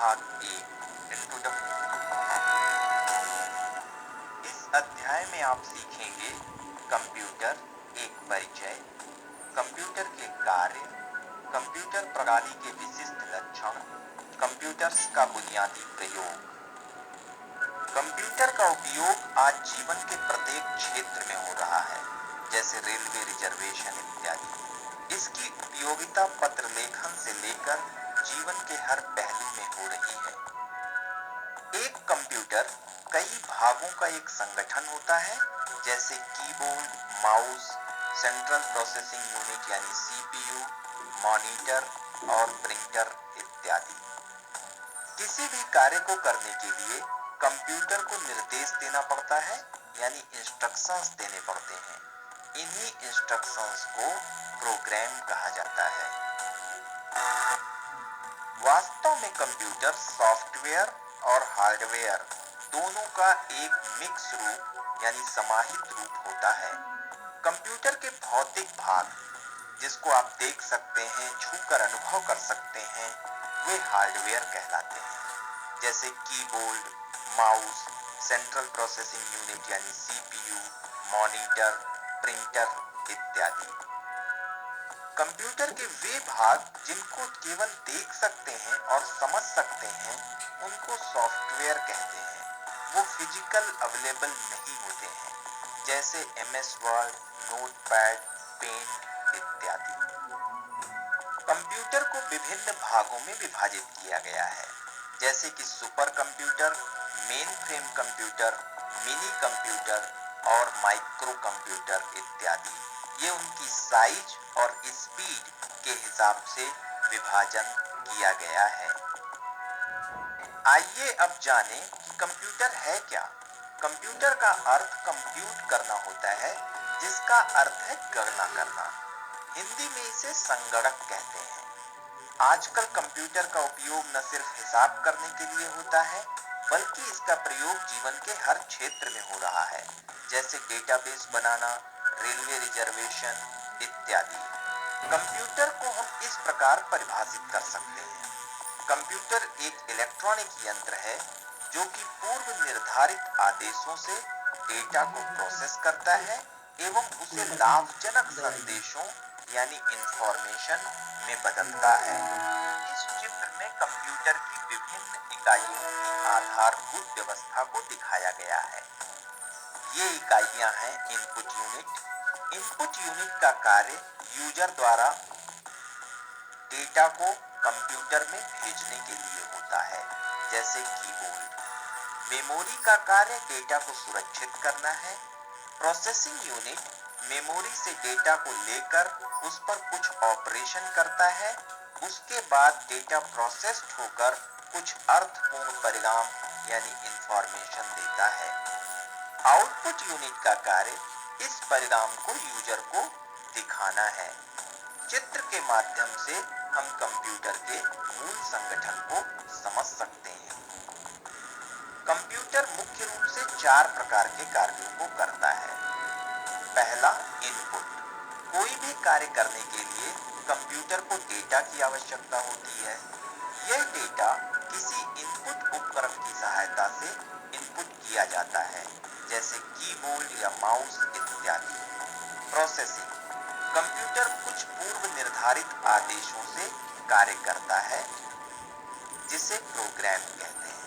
भाग 1 इंट्रोडक्शन। इस अध्याय में आप सीखेंगे कंप्यूटर एक परिचय, कंप्यूटर के कार्य, कंप्यूटर प्रणाली के विशिष्ट लक्षण, कंप्यूटर्स का बुनियादी प्रयोग। कंप्यूटर का उपयोग आज जीवन के प्रत्येक क्षेत्र में हो रहा है, जैसे रेलवे रिजर्वेशन इत्यादि। इसकी उपयोगिता पत्र लेखन से लेकर जीवन के हर पहलू में हो रही है। एक कंप्यूटर कई भागों का एक संगठन होता है, जैसे keyboard, mouse, central processing unit यानी सीपीयू, मॉनिटर और प्रिंटर इत्यादि। किसी भी कार्य को करने के लिए कंप्यूटर को निर्देश देना पड़ता है, यानी इंस्ट्रक्शंस देने पड़ते हैं। इन्हीं इंस्ट्रक्शंस को प्रोग्राम कहा जाता है। वास्तव में कंप्यूटर सॉफ्टवेयर और हार्डवेयर दोनों का एक मिक्स रूप यानी समाहित रूप होता है। कंप्यूटर के भौतिक भाग, जिसको आप देख सकते हैं, छूकर अनुभव कर सकते हैं, वे हार्डवेयर कहलाते हैं, जैसे keyboard, mouse, central processing unit यानी सीपीयू, मॉनिटर, प्रिंटर इत्यादि। कंप्यूटर के वे भाग जिनको केवल देख सकते हैं और समझ सकते हैं, उनको सॉफ्टवेयर कहते हैं। वो फिजिकल अवेलेबल नहीं होते हैं, जैसे एमएस वर्ड, नोटपैड, पेंट इत्यादि। कंप्यूटर को विभिन्न भागों में विभाजित किया गया है, जैसे कि super computer, main frame computer, mini computer और माइक्रो कंप्यूटर इत्यादि। ये उनकी साइज और स्पीड के हिसाब से विभाजन किया गया है। आइए अब जानें कि कंप्यूटर है क्या। कंप्यूटर का अर्थ कंप्यूट करना होता है, जिसका अर्थ है गणना करना। हिंदी में इसे संगणक कहते हैं। आजकल कंप्यूटर का उपयोग न सिर्फ हिसाब करने के लिए होता है, बल्कि इसका प्रयोग जीवन के हर क्षेत्र में हो रहा है, जैसे डेटाबेस बनाना, रेलवे रिजर्वेशन इत्यादि। कंप्यूटर को हम इस प्रकार परिभाषित कर सकते हैं। कंप्यूटर एक इलेक्ट्रॉनिक यंत्र है जो कि पूर्व निर्धारित आदेशों से डेटा को प्रोसेस करता है एवं उसे लाभजनक संदेशों यानी इंफॉर्मेशन में बदलता है। इस चित्र में कंप्यूटर की विभिन्न इकाइयों की आधारभूत व्यवस्था को दिखाया गया है। ये इकाइयां हैं इनपुट यूनिट। इनपुट यूनिट का कार्य यूजर द्वारा डेटा को कंप्यूटर में भेजने के लिए होता है, जैसे कीबोर्ड। मेमोरी का कार्य डेटा को सुरक्षित करना है। प्रोसेसिंग यूनिट मेमोरी से डेटा को लेकर उस पर कुछ ऑपरेशन करता है। उसके बाद डेटा प्रोसेस्ड होकर कुछ अर्थपूर्ण परिणाम यानी इंफॉर्मेशन देता है। आउटपुट यूनिट का कार्य इस परिणाम को यूजर को दिखाना है। चित्र के माध्यम से हम कंप्यूटर के मूल संगठन को समझ सकते हैं। कंप्यूटर मुख्य रूप से 4 प्रकार के कार्यों को करता है। पहला, इनपुट। कोई भी कार्य करने के लिए कंप्यूटर को डेटा की आवश्यकता होती है। यह डेटा किसी इनपुट उपकरण की सहायता से इनपुट किया जाता है, जैसे कीबोर्ड या माउस इत्यादि। प्रोसेसिंग। कंप्यूटर कुछ पूर्व निर्धारित आदेशों से कार्य करता है, जिसे प्रोग्राम कहते हैं।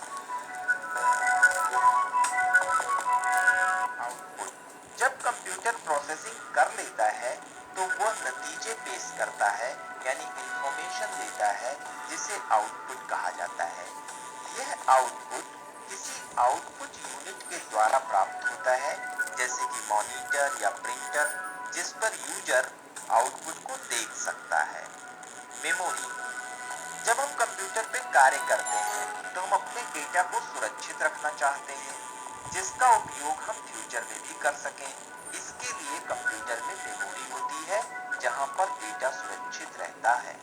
आउटपुट। जब कंप्यूटर प्रोसेसिंग कर लेता है तो वह नतीजे पेश करता है, यानी इंफॉर्मेशन देता है, जिसे आउटपुट कहा जाता है। यह आउटपुट किसी आउटपुट यूनिट के द्वारा प्राप्त होता है, जैसे कि मॉनिटर या प्रिंटर, जिस पर यूजर आउटपुट को देख सकता है। मेमोरी। जब हम कंप्यूटर पे कार्य करते हैं तो हम अपने डेटा को सुरक्षित रखना चाहते हैं, जिसका उपयोग हम फ्यूचर में भी कर सकें। इसके लिए कंप्यूटर में मेमोरी होती है, जहां पर डेटा सुरक्षित रहता है।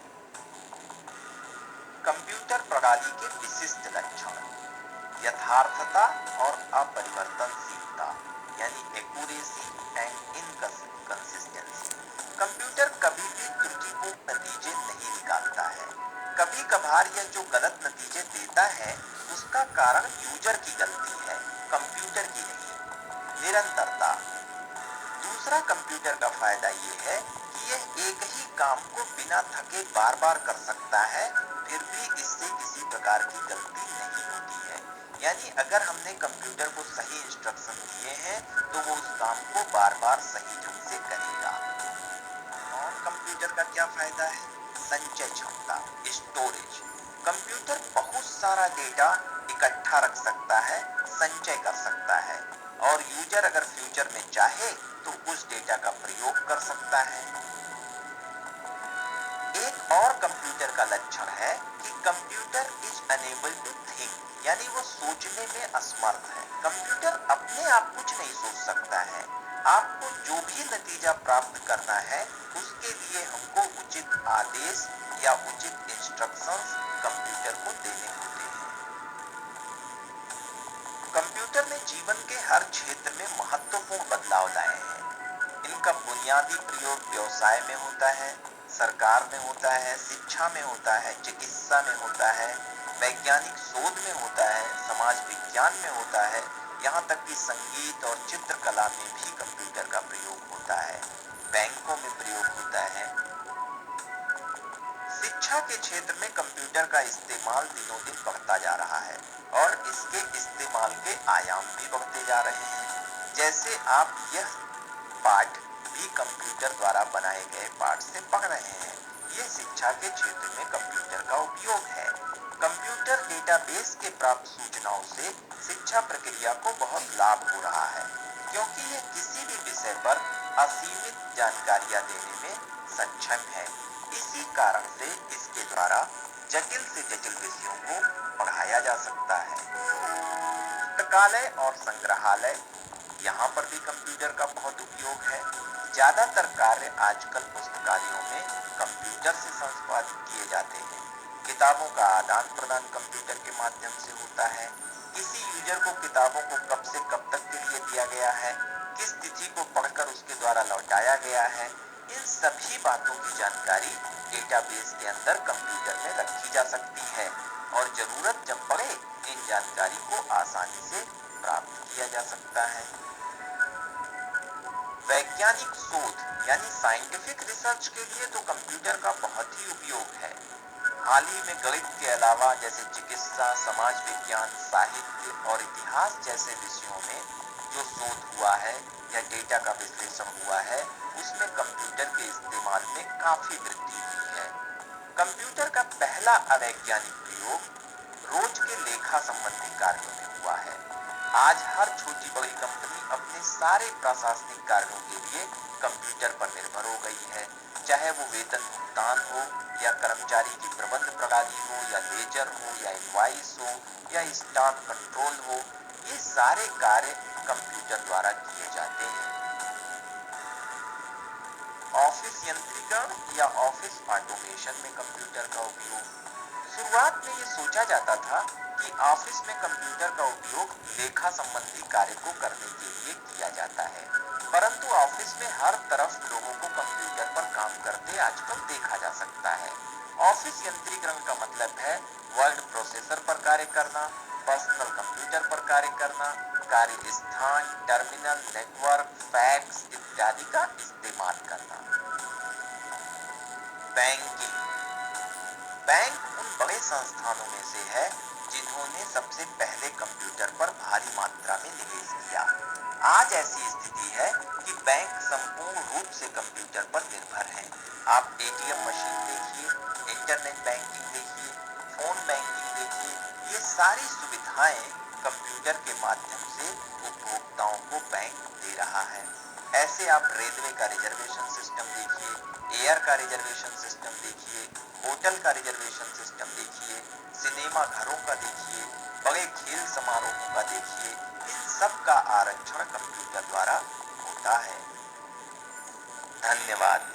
कंप्यूटर प्रणाली के विशिष्ट लक्षण: यथार्थता और अपरिवर्तनशीलता, यानी एक्यूरेसी एंड इनकंसिस्टेंसी। कंप्यूटर कभी भी त्रुटिपूर्ण नतीजे नहीं निकालता है। कभी कभार यह जो गलत नतीजे देता है उसका कारण यूजर की गलती है, कंप्यूटर की नहीं। निरंतरता। दूसरा कंप्यूटर का फायदा ये है कि यह एक ही काम को बिना थके बार बार कर सकता है, फिर भी इससे किसी प्रकार की गलती नहीं होती है। यानी अगर हमने कंप्यूटर को सही इंस्ट्रक्शन दिए हैं तो वो उस काम को बार बार सही ढंग से करेगा। और कंप्यूटर का क्या फायदा है? संचय क्षमता, स्टोरेज। कंप्यूटर बहुत सारा डेटा इकट्ठा रख सकता है, संचय कर सकता है, और यूजर अगर फ्यूचर में चाहे तो उस डेटा का प्रयोग कर सकता है। एक और कंप्यूटर का लक्षण है कि computer is unable to think, यानी वो सोचने में असमर्थ है। कंप्यूटर अपने आप कुछ नहीं सोच सकता है। आपको जो भी नतीजा प्राप्त करना है उसके लिए हमको उचित आदेश या उचित इंस्ट्रक्शंस कंप्यूटर को देने होते हैं। कंप्यूटर ने जीवन के हर क्षेत्र में महत्वपूर्ण बदलाव लाए हैं। इनका बुनियादी प्रयोग व्यवसाय में होता है, सरकार में होता है, शिक्षा में होता है, चिकित्सा में होता है, वैज्ञानिक शोध में होता है, समाज विज्ञान में होता है, यहाँ तक कि संगीत और चित्रकला में भी कंप्यूटर का प्रयोग होता है, बैंकों में प्रयोग होता है। शिक्षा के क्षेत्र में कंप्यूटर का इस्तेमाल दिनों दिन बढ़ता जा रहा है और इसके इस्तेमाल के आयाम भी बढ़ते जा रहे हैं। जैसे आप यह पाठ भी कंप्यूटर द्वारा बनाए गए पाठ से पढ़ रहे हैं, ये शिक्षा के क्षेत्र में कंप्यूटर का उपयोग है। कंप्यूटर डेटाबेस के प्राप्त सूचनाओं से शिक्षा प्रक्रिया को बहुत लाभ हो रहा है, क्योंकि यह किसी भी विषय पर असीमित जानकारियां देने में सक्षम है। इसी कारण से इसके द्वारा जटिल से जटिल विषयों को पढ़ाया जा सकता है। पुस्तकालय और संग्रहालय, यहाँ पर भी कंप्यूटर का बहुत उपयोग है। ज्यादातर कार्य आजकल पुस्तकालयों में कंप्यूटर से संपादित किए जाते हैं। किताबों का आदान प्रदान कंप्यूटर के माध्यम से होता है। किसी यूजर को किताबों को कब से कब तक के लिए दिया गया है, किस तिथि को पढ़कर उसके द्वारा लौटाया गया है, इन सभी बातों की जानकारी डेटाबेस के अंदर कंप्यूटर में रखी जा सकती है और जरूरत जब पड़े इन जानकारी को आसानी से प्राप्त किया जा सकता है। वैज्ञानिक शोध यानी साइंटिफिक रिसर्च के लिए तो कंप्यूटर का बहुत ही उपयोग है। हाल ही में गणित के अलावा जैसे चिकित्सा, समाज विज्ञान, साहित्य और इतिहास जैसे विषयों में जो शोध हुआ है या डेटा का विश्लेषण हुआ है, उसमें कंप्यूटर के इस्तेमाल में काफी वृद्धि हुई है। कंप्यूटर का पहला अवैज्ञानिक प्रयोग रोज के लेखा संबंधी कार्यों में हुआ है। आज हर छोटी बड़ी कंपनी अपने सारे प्रशासनिक कार्यों के लिए कंप्यूटर पर निर्भर हो गई है, चाहे वो वेतन भुगतान हो या कर्मचारी की प्रबंध प्रणाली हो या लेजर हो या इनवॉइस हो या स्टाफ कंट्रोल हो, ये सारे कार्य कंप्यूटर द्वारा किए जाते हैं। ऑफिस यंत्रीकरण या ऑफिस ऑटोमेशन में कंप्यूटर का उपयोग। शुरुआत में ये सोचा जाता था कि ऑफिस में कंप्यूटर का उपयोग लेखा संबंधी कार्य को करने के लिए किया जाता है, परंतु ऑफिस में हर तरफ लोगों को कंप्यूटर पर काम करते आजकल देखा जा सकता है। ऑफिस यंत्रीकरण का मतलब है वर्ड प्रोसेसर पर कार्य करना, पर्सनल कंप्यूटर पर कार्य करना, कार्य स्थान, टर्मिनल, नेटवर्क, फैक्स इत्यादि का इस्तेमाल करना। बैंकिंग। बैंक उन बड़े संस्थानों में से है जिन्होंने सबसे पहले कंप्यूटर पर भारी मात्रा में निवेश किया। आज ऐसी स्थिति है कि बैंक संपूर्ण रूप से कंप्यूटर पर निर्भर है। आप एटीएम मशीन देखिए, इंटरनेट बैंकिंग देखिए, फोन बैंकिंग देखिए, ये सारी सुविधाएं कंप्यूटर के माध्यम से उपभोक्ताओं को बैंक दे रहा है। ऐसे आप रेलवे का रिजर्वेशन सिस्टम देखिए, एयर का रिजर्वेशन सिस्टम देखिए, होटल का रिजर्वेशन सिस्टम देखिए, सिनेमा घरों का देखिए, बड़े खेल समारोहों का देखिए, इन सब का आरक्षण कंप्यूटर द्वारा होता है। धन्यवाद।